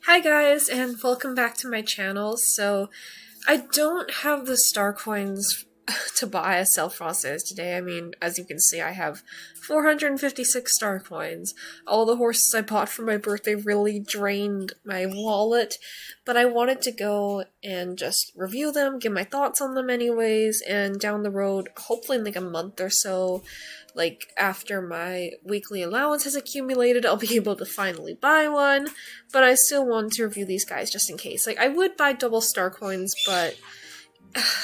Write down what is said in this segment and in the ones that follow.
Hi guys, and welcome back to my channel. So, I don't have the star coins to buy a Selle Francais today. I mean, as you can see, I have 456 star coins. All the horses I bought for my birthday really drained my wallet, but I wanted to go and just review them, give my thoughts on them anyways, and down the road, hopefully in like a month or so, like after my weekly allowance has accumulated, I'll be able to finally buy one, but I still want to review these guys just in case. Like, I would buy double star coins, but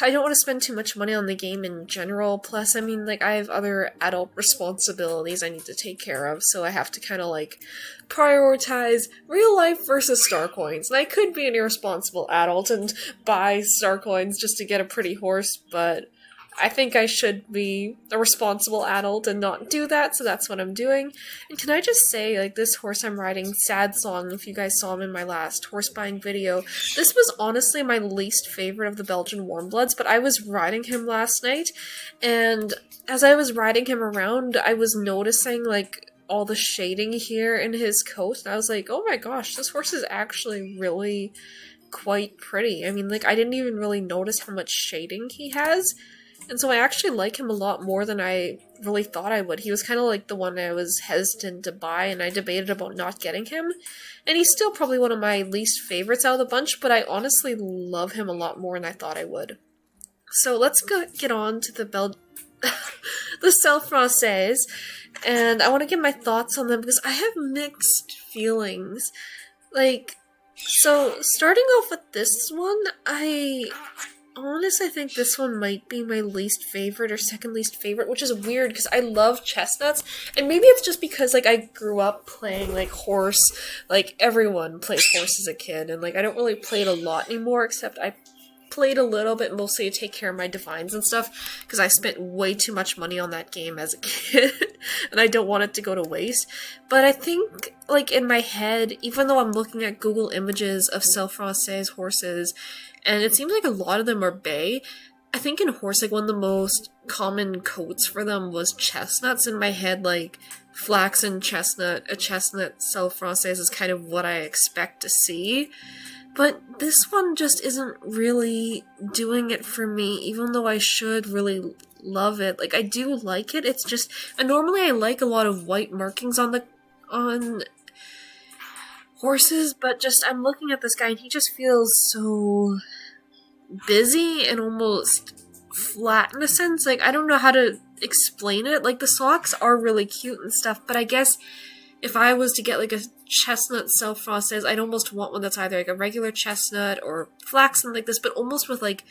I don't want to spend too much money on the game in general. Plus, I mean, like, I have other adult responsibilities I need to take care of, so I have to kind of, like, prioritize real life versus star coins. And I could be an irresponsible adult and buy star coins just to get a pretty horse, but I think I should be a responsible adult and not do that, so that's what I'm doing. And can I just say, like, this horse I'm riding, Sad Song, if you guys saw him in my last horse buying video, this was honestly my least favorite of the Belgian Warmbloods, but I was riding him last night, and as I was riding him around, I was noticing, like, all the shading here in his coat, and I was like, oh my gosh, this horse is actually really quite pretty. I mean, like, I didn't even really notice how much shading he has. And so I actually like him a lot more than I really thought I would. He was kind of like the one I was hesitant to buy, and I debated about not getting him. And he's still probably one of my least favorites out of the bunch, but I honestly love him a lot more than I thought I would. So let's get on to the Selle Francais, and I want to give my thoughts on them because I have mixed feelings. Like, so starting off with this one, honestly, I think this one might be my least favorite or second least favorite, which is weird because I love chestnuts, and maybe it's just because, like, I grew up playing, like, horse, like, everyone plays horse as a kid, and, like, I don't really play it a lot anymore, except I played a little bit mostly to take care of my divines and stuff, because I spent way too much money on that game as a kid, and I don't want it to go to waste. But I think, like, in my head, even though I'm looking at Google images of Selle Francais horses, and it seems like a lot of them are bay, I think in horse, like, one of the most common coats for them was chestnuts. In my head, like, flaxen chestnut, a chestnut Selle Francais is kind of what I expect to see. But this one just isn't really doing it for me, even though I should really love it. Like, I do like it, it's just, and normally I like a lot of white markings on horses, but just, I'm looking at this guy and he just feels so busy and almost flat in a sense. Like, I don't know how to explain it. Like, the socks are really cute and stuff, but I guess if I was to get, like, a chestnut Selle Francais, I'd almost want one that's either, like, a regular chestnut or flaxen like this, but almost with, like,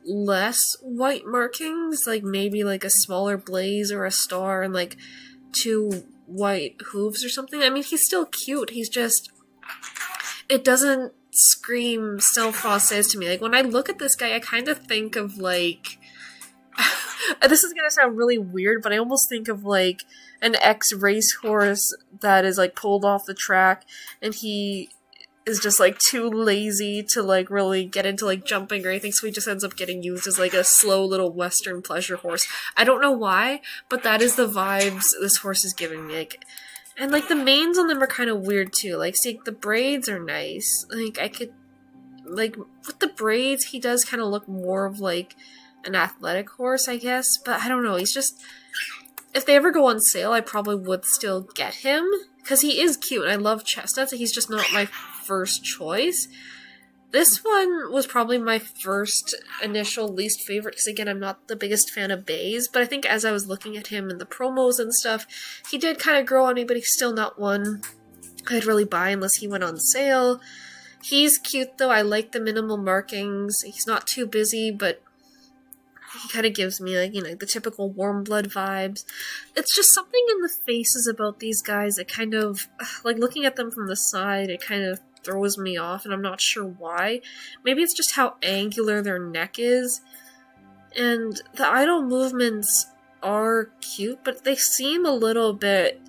less white markings, like, maybe, like, a smaller blaze or a star and, like, 2 white hooves or something. I mean, he's still cute, he's just, it doesn't scream Selle Francais to me. Like, when I look at this guy, I kind of think of, like, this is gonna sound really weird, but I almost think of, like, an ex-racehorse that is, like, pulled off the track, and he is just, like, too lazy to, like, really get into, like, jumping or anything, so he just ends up getting used as, like, a slow little western pleasure horse. I don't know why, but that is the vibes this horse is giving me. Like, and, like, the manes on them are kind of weird, too. Like, see, the braids are nice. Like, I could, like, with the braids, he does kind of look more of, like, an athletic horse, I guess, but I don't know, he's just, if they ever go on sale, I probably would still get him, because he is cute, and I love chestnuts, he's just not my first choice. This one was probably my first initial least favorite, because again, I'm not the biggest fan of bays, but I think as I was looking at him in the promos and stuff, he did kind of grow on me, but he's still not one I'd really buy unless he went on sale. He's cute, though, I like the minimal markings, he's not too busy, but he kind of gives me, like, you know, the typical warm blood vibes. It's just something in the faces about these guys that kind of, like, looking at them from the side, it kind of throws me off, and I'm not sure why. Maybe it's just how angular their neck is. And the idle movements are cute, but they seem a little bit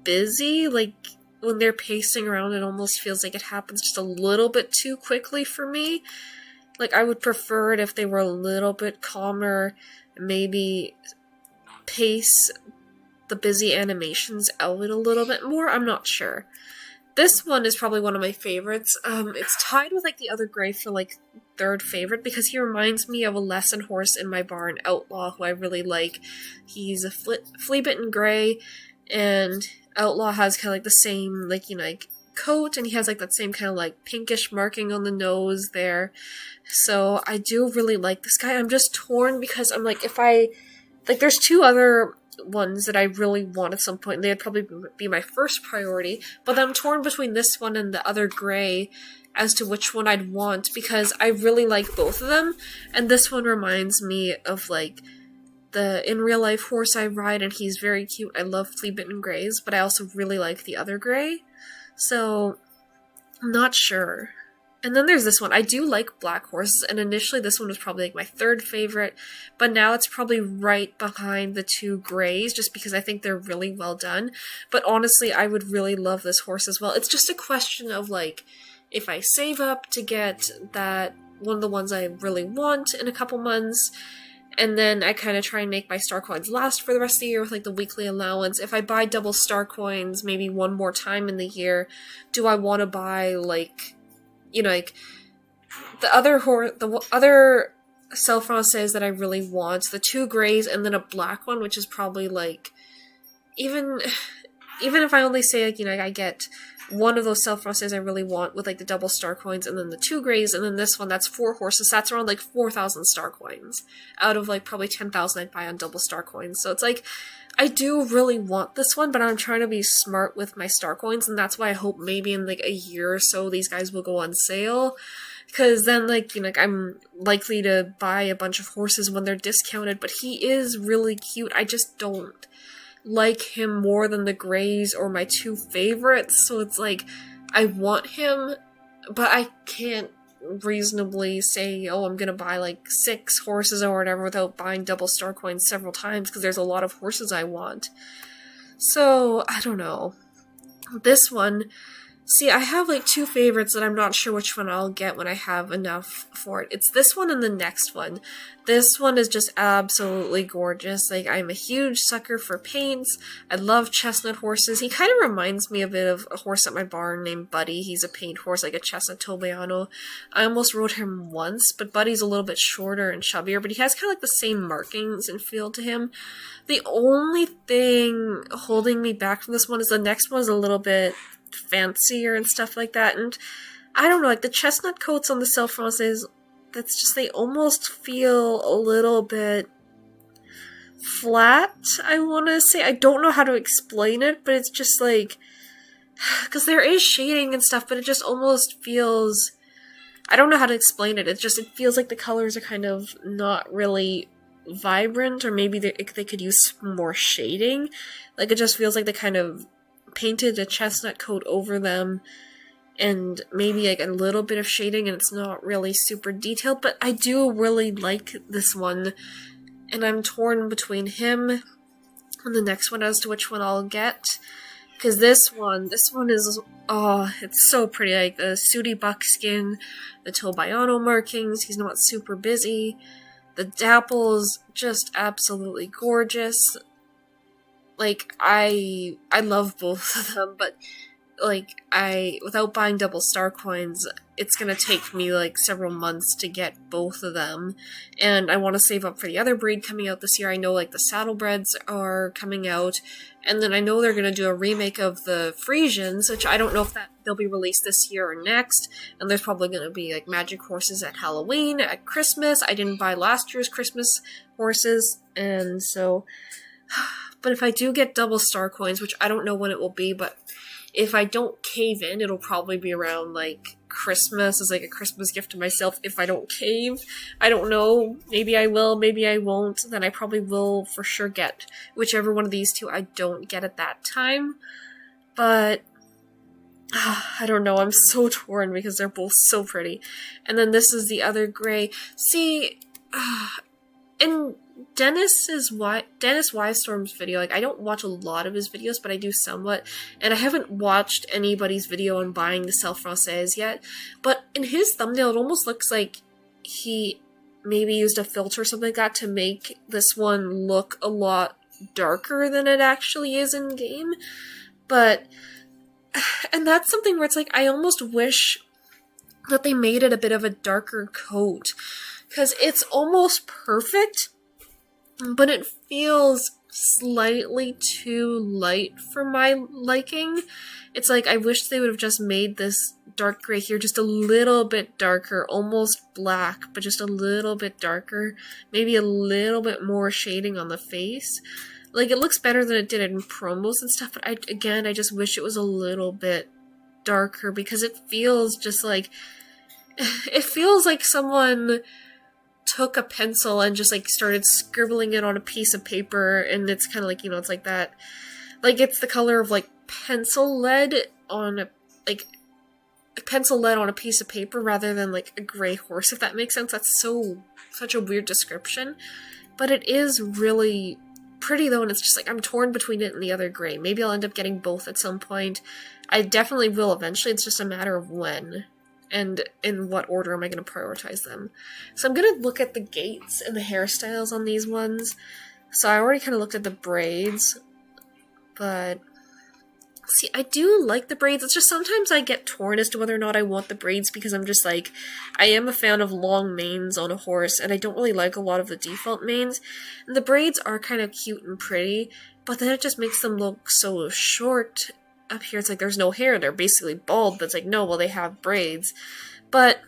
busy. Like, when they're pacing around, it almost feels like it happens just a little bit too quickly for me. Like, I would prefer it if they were a little bit calmer, maybe pace the busy animations out a little bit more. I'm not sure. this one is probably one of my favorites. It's tied with like the other gray for like third favorite because he reminds me of a lesson horse in my barn, Outlaw, who I really like. He's a flea-bitten gray, and Outlaw has kind of like the same like like coat, and he has like that same kind of like pinkish marking on the nose there. So I do really like this guy. I'm just torn because I'm like, if I like, there's two other ones that I really want at some point. They'd probably be my first priority, but I'm torn between this one and the other gray as to which one I'd want because I really like both of them, and this one reminds me of like the in real life horse I ride, and he's very cute. I love flea-bitten grays, but I also really like the other gray, so I'm not sure. And then there's this one. I do like black horses, and initially this one was probably like my third favorite, but now it's probably right behind the two grays just because I think they're really well done. But honestly, I would really love this horse as well. It's just a question of like, if I save up to get that one of the ones I really want in a couple months, and then I kind of try and make my star coins last for the rest of the year with like the weekly allowance. If I buy double star coins maybe one more time in the year, do I want to buy like, like the other Selle Francais that I really want, the two grays and then a black one, which is probably like, even if I only say like, I get one of those Selle Francais I really want with like the double star coins and then the two grays and then this one, that's 4 horses, that's around like 4,000 star coins out of like probably 10,000 I'd buy on double star coins. So it's like, I do really want this one, but I'm trying to be smart with my star coins, and that's why I hope maybe in like a year or so these guys will go on sale, because then like, I'm likely to buy a bunch of horses when they're discounted, but he is really cute. I just don't like him more than the grays or my two favorites, so it's like, I want him, but I can't reasonably say, oh, I'm gonna buy like 6 horses or whatever without buying double star coins several times because there's a lot of horses I want. So, I don't know. This one, see, I have like 2 favorites that I'm not sure which one I'll get when I have enough for it. It's this one and the next one. This one is just absolutely gorgeous. Like, I'm a huge sucker for paints. I love chestnut horses. He kind of reminds me a bit of a horse at my barn named Buddy. He's a paint horse, like a chestnut Tobiano. I almost rode him once, but Buddy's a little bit shorter and chubbier, but he has kind of like the same markings and feel to him. The only thing holding me back from this one is the next one is a little bit fancier and stuff like that, and I don't know, like the chestnut coats on the Selle Francais, that's just, they almost feel a little bit flat, I want to say. I don't know how to explain it, but it's just like, because there is shading and stuff, but it just almost feels, I don't know how to explain it, it feels like the colors are kind of not really vibrant, or maybe they could use more shading. Like, it just feels like they kind of painted a chestnut coat over them and maybe like a little bit of shading, and it's not really super detailed, but I do really like this one, and I'm torn between him and the next one as to which one I'll get, because this one is, oh, it's so pretty, like the sooty buckskin, the Tobiano markings, he's not super busy, the dapple's just absolutely gorgeous. Like, I love both of them, but, like, without buying double star coins, it's gonna take me, like, several months to get both of them, and I want to save up for the other breed coming out this year. I know, like, the saddlebreds are coming out, and then I know they're gonna do a remake of the Frisians, which I don't know if they'll be released this year or next, and there's probably gonna be, like, magic horses at Halloween, at Christmas. I didn't buy last year's Christmas horses, and so... But if I do get double star coins, which I don't know when it will be, but if I don't cave in, it'll probably be around, like, Christmas as, like, a Christmas gift to myself. If I don't cave, I don't know. Maybe I will, maybe I won't. Then I probably will for sure get whichever one of these two I don't get at that time. But I don't know. I'm so torn because they're both so pretty. And then this is the other gray. See, and Dennis Wistorm's video, like, I don't watch a lot of his videos, but I do somewhat, and I haven't watched anybody's video on buying the Selle Francais yet, but in his thumbnail, it almost looks like he maybe used a filter or something like that to make this one look a lot darker than it actually is in game, but And that's something where it's like, I almost wish that they made it a bit of a darker coat, because it's almost perfect, but it feels slightly too light for my liking. It's like, I wish they would have just made this dark gray here just a little bit darker, almost black, but just a little bit darker. Maybe a little bit more shading on the face. Like, it looks better than it did in promos and stuff, but I just wish it was a little bit darker, because it feels just like, it feels like someone took a pencil and just like started scribbling it on a piece of paper, and it's kind of like, it's like that, like, it's the color of like pencil lead on a, like, pencil lead on a piece of paper rather than like a gray horse, if that makes sense. That's such a weird description, but it is really pretty though, and it's just like, I'm torn between it and the other gray. Maybe I'll end up getting both at some point. I definitely will eventually, it's just a matter of when. And in what order am I going to prioritize them? So I'm going to look at the gaits and the hairstyles on these ones. So I already kind of looked at the braids. But, see, I do like the braids. It's just sometimes I get torn as to whether or not I want the braids, because I'm just like, I am a fan of long manes on a horse, and I don't really like a lot of the default manes. And the braids are kind of cute and pretty, but then it just makes them look so short. Up here, it's like there's no hair, they're basically bald, but it's like, no, well, they have braids. But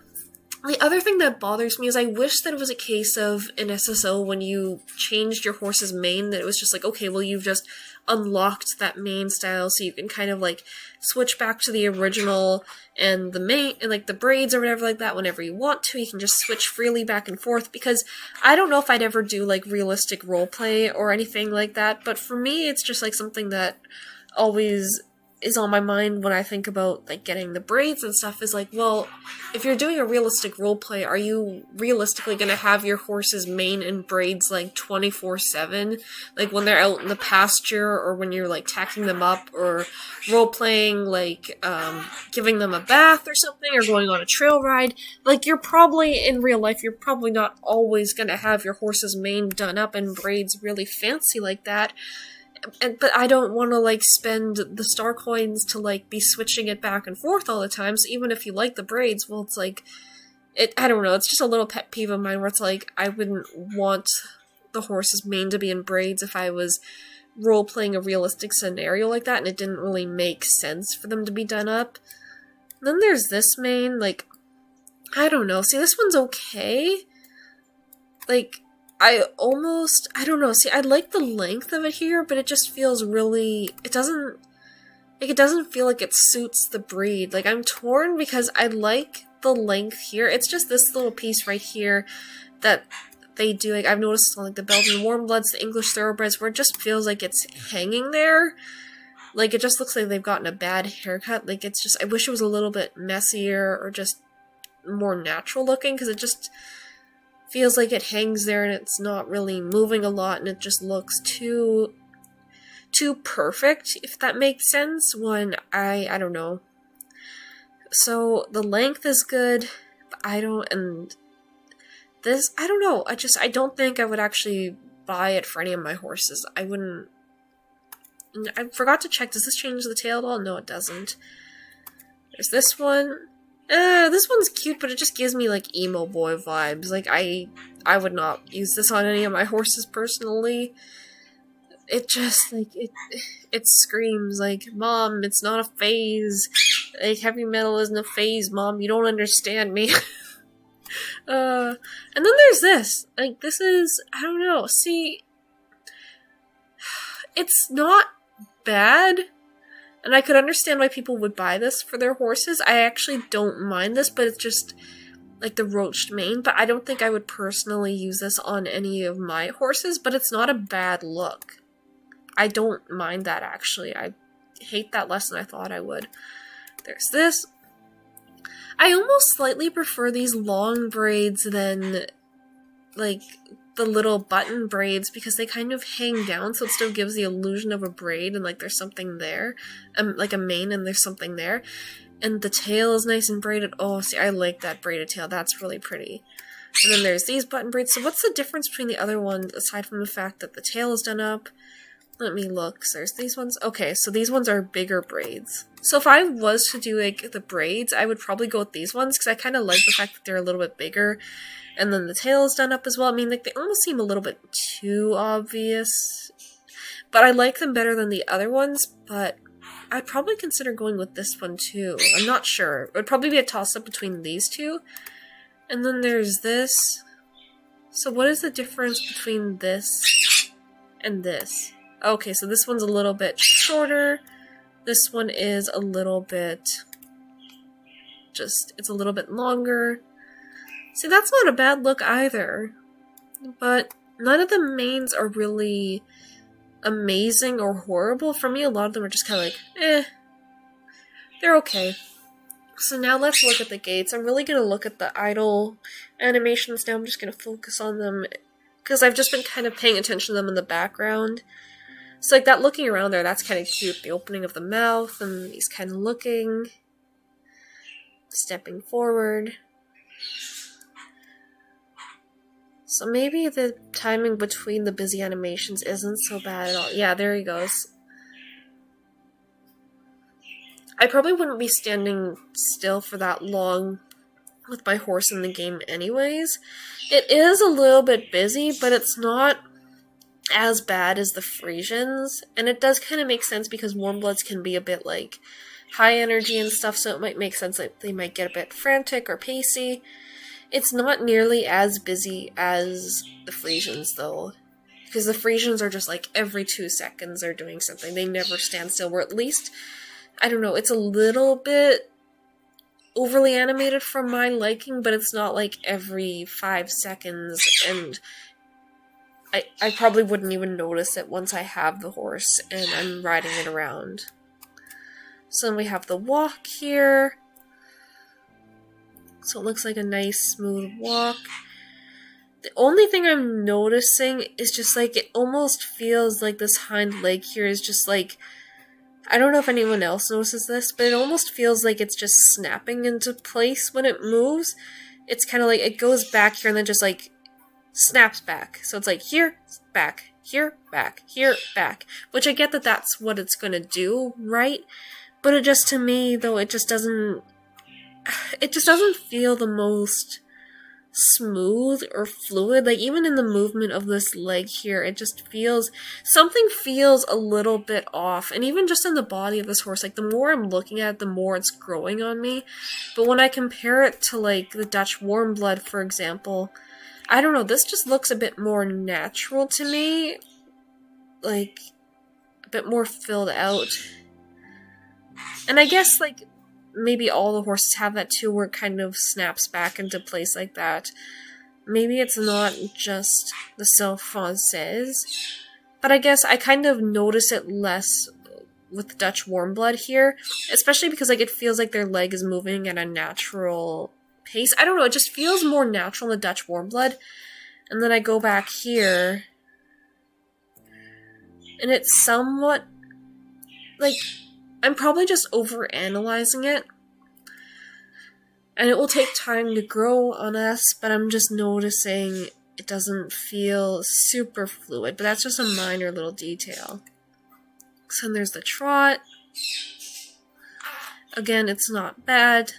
the other thing that bothers me is I wish that it was a case of an SSO, when you changed your horse's mane, that it was just like, okay, well, you've just unlocked that mane style, so you can kind of like switch back to the original and the mane and like the braids or whatever like that whenever you want to. You can just switch freely back and forth, because I don't know if I'd ever do like realistic roleplay or anything like that, but for me, it's just like something that always is on my mind when I think about like getting the braids and stuff, is like, well, if you're doing a realistic roleplay, are you realistically going to have your horse's mane and braids like 24/7, like when they're out in the pasture, or when you're like tacking them up, or role-playing like giving them a bath or something, or going on a trail ride? Like, you're probably, in real life, you're probably not always going to have your horse's mane done up and braids really fancy like that. But I don't want to, like, spend the star coins to, like, be switching it back and forth all the time, so even if you like the braids, well, it's like, I don't know, it's just a little pet peeve of mine where it's like, I wouldn't want the horse's mane to be in braids if I was role-playing a realistic scenario like that, and it didn't really make sense for them to be done up. And then there's this mane, like, I don't know, see, this one's okay, like, I don't know, see, I like the length of it here, but it just feels really, it doesn't feel like it suits the breed. Like, I'm torn, because I like the length here. It's just this little piece right here that they do, like, I've noticed on, like, the Belgian warm bloods, the English thoroughbreds, where it just feels like it's hanging there. Like, it just looks like they've gotten a bad haircut. Like, it's just, I wish it was a little bit messier, or just more natural looking, because it just feels like it hangs there and it's not really moving a lot, and it just looks too perfect, if that makes sense, when I don't know. So the length is good, but I don't know, I don't think I would actually buy it for any of my horses. I wouldn't. I forgot to check, does this change the tail at all? No, it doesn't. There's this one. This one's cute, but it just gives me, like, emo boy vibes. Like, I would not use this on any of my horses personally. It just, like, it screams, like, Mom, it's not a phase. Like, heavy metal isn't a phase, Mom. You don't understand me. And then there's this. Like, this is, I don't know. See, it's not bad. And I could understand why people would buy this for their horses. I actually don't mind this, but it's just like the roached mane. But I don't think I would personally use this on any of my horses, but it's not a bad look. I don't mind that, actually. I hate that less than I thought I would. There's this. I almost slightly prefer these long braids than, like, the little button braids, because they kind of hang down, so it still gives the illusion of a braid, and like there's something there, like a mane, and there's something there, and the tail is nice and braided. Oh, see, I like that braided tail, that's really pretty. And then there's these button braids. So what's the difference between the other one, aside from the fact that the tail is done up? Let me look. So there's these ones. Okay, so these ones are bigger braids. So if I was to do like the braids, I would probably go with these ones because I kind of like the fact that they're a little bit bigger. And then the tail is done up as well. I mean, like, they almost seem a little bit too obvious. But I like them better than the other ones, but I'd probably consider going with this one too. I'm not sure. It would probably be a toss-up between these two. And then there's this. So what is the difference between this and this? Okay, so this one's a little bit shorter. This one is a little bit... it's a little bit longer. See, that's not a bad look either. But none of the mains are really amazing or horrible. For me, a lot of them are just kind of like, eh. They're okay. So now let's look at the gates. I'm really going to look at the idle animations now. I'm just going to focus on them because I've just been kind of paying attention to them in the background. So like that looking around there, that's kind of cute. The opening of the mouth and he's kind of looking. Stepping forward. So maybe the timing between the busy animations isn't so bad at all. Yeah, there he goes. I probably wouldn't be standing still for that long with my horse in the game anyways. It is a little bit busy, but it's not as bad as the Frisians. And it does kind of make sense because Warmbloods can be a bit like high energy and stuff, so it might make sense that they might get a bit frantic or pacey. It's not nearly as busy as the Frisians, though. Because the Frisians are just like every 2 seconds they're doing something. They never stand still, or at least, I don't know, it's a little bit overly animated for my liking, but it's not like every 5 seconds, and I probably wouldn't even notice it once I have the horse and I'm riding it around. So then we have the walk here. So it looks like a nice smooth walk. The only thing I'm noticing is just like it almost feels like this hind leg here is just like, I don't know if anyone else notices this, but it almost feels like it's just snapping into place when it moves. It's kind of like it goes back here and then just like snaps back. So it's like here, back, here, back, here, back. Which I get that that's what it's going to do, right? But it just, to me, though, it just doesn't feel the most smooth or fluid. Like, even in the movement of this leg here, it just feels, something feels a little bit off. And even just in the body of this horse, like, the more I'm looking at it, the more it's growing on me. But when I compare it to, like, the Dutch Warmblood, for example, I don't know, this just looks a bit more natural to me. Like, a bit more filled out. And I guess, like, maybe all the horses have that too, where it kind of snaps back into place like that. Maybe it's not just the Selle Francais, but I guess I kind of notice it less with Dutch Warmblood here, especially because, like, it feels like their leg is moving at a natural pace. I don't know, it just feels more natural in the Dutch Warmblood. And then I go back here, and it's somewhat, like, I'm probably just overanalyzing it. And it will take time to grow on us, but I'm just noticing it doesn't feel super fluid. But that's just a minor little detail. So then there's the trot. Again, it's not bad.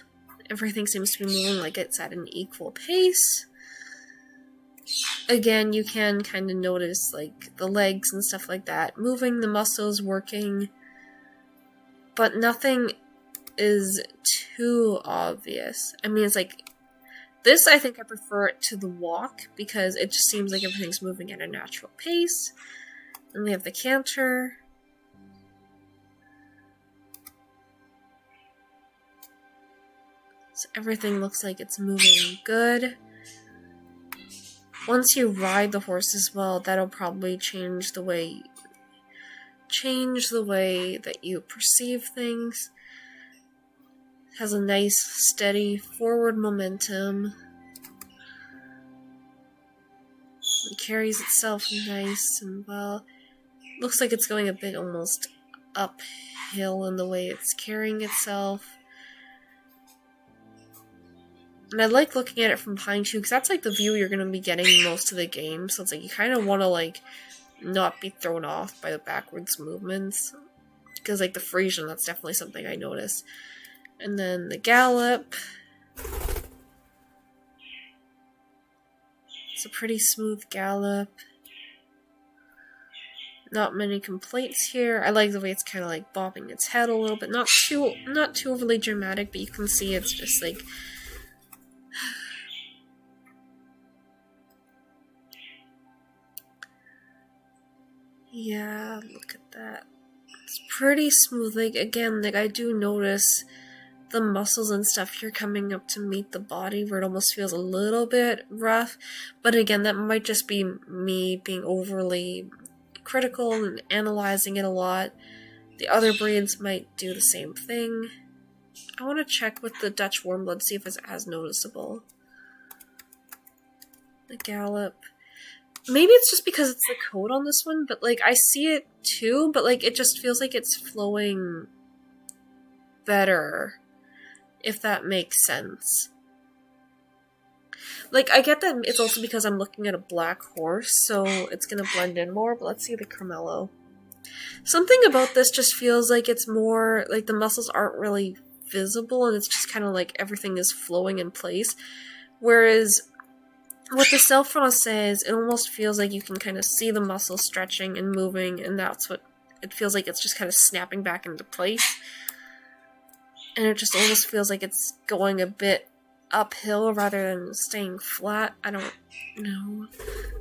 Everything seems to be moving like it's at an equal pace. Again, you can kind of notice, like, the legs and stuff like that moving, the muscles working. But nothing is too obvious. I mean, it's like, this I think I prefer it to the walk, because it just seems like everything's moving at a natural pace. Then we have the canter. So everything looks like it's moving good. Once you ride the horse as well, that'll probably change the way that you perceive things. It has a nice, steady forward momentum. It carries itself nice and well. Looks like it's going a bit almost uphill in the way it's carrying itself. And I like looking at it from behind too, because that's like the view you're going to be getting most of the game. So it's like you kind of want to like not be thrown off by the backwards movements. Because, like, the Frisian, that's definitely something I notice. And then the gallop. It's a pretty smooth gallop. Not many complaints here. I like the way it's kind of like bobbing its head a little bit. Not too overly dramatic, but you can see it's just like... Yeah, look at that. It's pretty smooth. Like, again, like, I do notice the muscles and stuff here coming up to meet the body where it almost feels a little bit rough. But again, that might just be me being overly critical and analyzing it a lot. The other breeds might do the same thing. I want to check with the Dutch warm blood, see if it's as noticeable. The gallop. Maybe it's just because it's the coat on this one, but like I see it too, but like it just feels like it's flowing better, if that makes sense. Like, I get that it's also because I'm looking at a black horse, so it's gonna blend in more, but let's see the Cremello. Something about this just feels like it's more, like the muscles aren't really visible, and it's just kind of like everything is flowing in place. Whereas, with the Selle Francais, it almost feels like you can kind of see the muscles stretching and moving, and that's what it feels like. It's just kind of snapping back into place. And it just almost feels like it's going a bit uphill rather than staying flat. I don't know.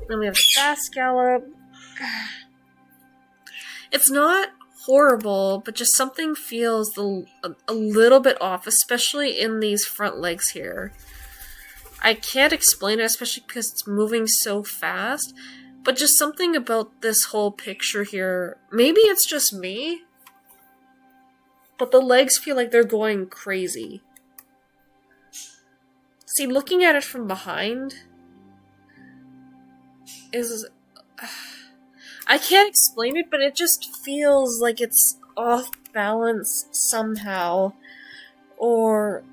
Then we have the fast gallop. It's not horrible, but just something feels a little bit off, especially in these front legs here. I can't explain it, especially because it's moving so fast, but just something about this whole picture here. Maybe it's just me, but the legs feel like they're going crazy. See, looking at it from behind is... I can't explain it, but it just feels like it's off balance somehow. Or...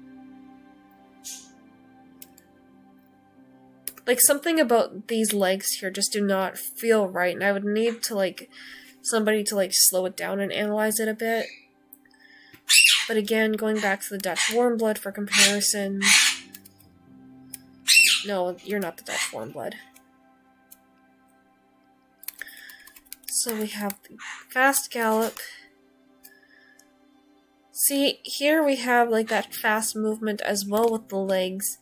like, something about these legs here just do not feel right, and I would need to, like, somebody to, like, slow it down and analyze it a bit. But again, going back to the Dutch warm blood for comparison... No, you're not the Dutch warm blood. So we have the fast gallop. See, here we have like that fast movement as well with the legs.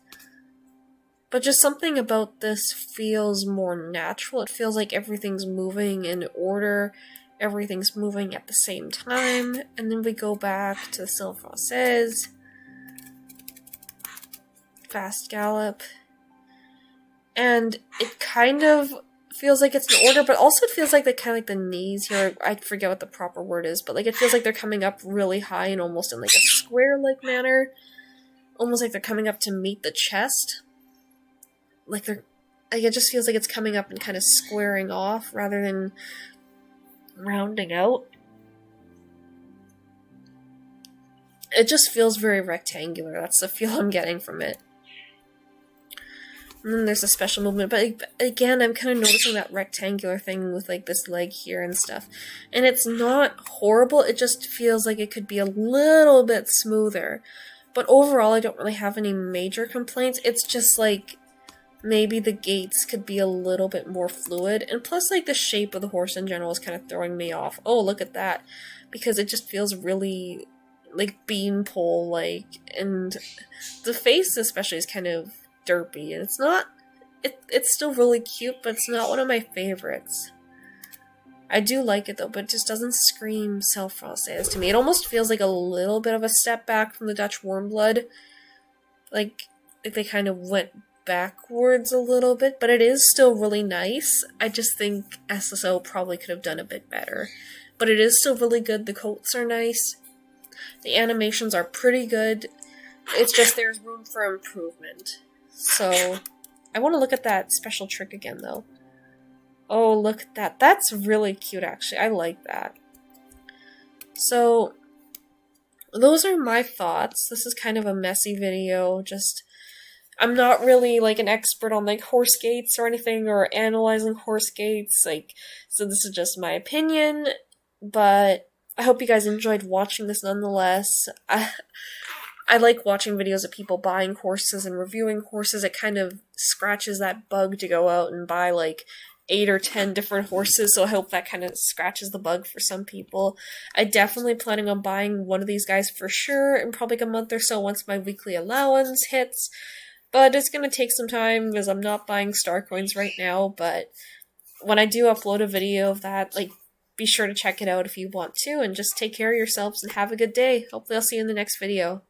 But just something about this feels more natural. It feels like everything's moving in order. Everything's moving at the same time. And then we go back to the Selle Francais. Fast gallop. And it kind of feels like it's in order, but also it feels like the kind of like the knees here, I forget what the proper word is, but like it feels like they're coming up really high and almost in like a square-like manner. Almost like they're coming up to meet the chest. Like they're, like it just feels like it's coming up and kind of squaring off rather than rounding out. It just feels very rectangular. That's the feel I'm getting from it. And then there's a special movement, but again, I'm kind of noticing that rectangular thing with like this leg here and stuff. And it's not horrible, it just feels like it could be a little bit smoother. But overall, I don't really have any major complaints. It's just like, maybe the gaits could be a little bit more fluid. And plus, like, the shape of the horse in general is kind of throwing me off. Oh, look at that. Because it just feels really, like, beanpole-like. And the face especially is kind of derpy, and it's not, it's still really cute, but it's not one of my favorites. I do like it though, but it just doesn't scream Selle Francais to me. It almost feels like a little bit of a step back from the Dutch warm blood. Like they kind of went backwards a little bit, but it is still really nice. I just think SSO probably could have done a bit better. But it is still really good. The coats are nice. The animations are pretty good. It's just there's room for improvement. So, I want to look at that special trick again, though. Oh, look at that. That's really cute, actually. I like that. So, those are my thoughts. This is kind of a messy video. Just, I'm not really like an expert on like horse gaits or anything or analyzing horse gaits, like, so this is just my opinion, but I hope you guys enjoyed watching this nonetheless. I like watching videos of people buying horses and reviewing horses. It kind of scratches that bug to go out and buy like 8 or 10 different horses, so I hope that kind of scratches the bug for some people. I definitely planning on buying one of these guys for sure in probably like a month or so once my weekly allowance hits. But it's gonna take some time because I'm not buying star coins right now, but when I do upload a video of that, like, be sure to check it out if you want to, and just take care of yourselves and have a good day. Hopefully I'll see you in the next video.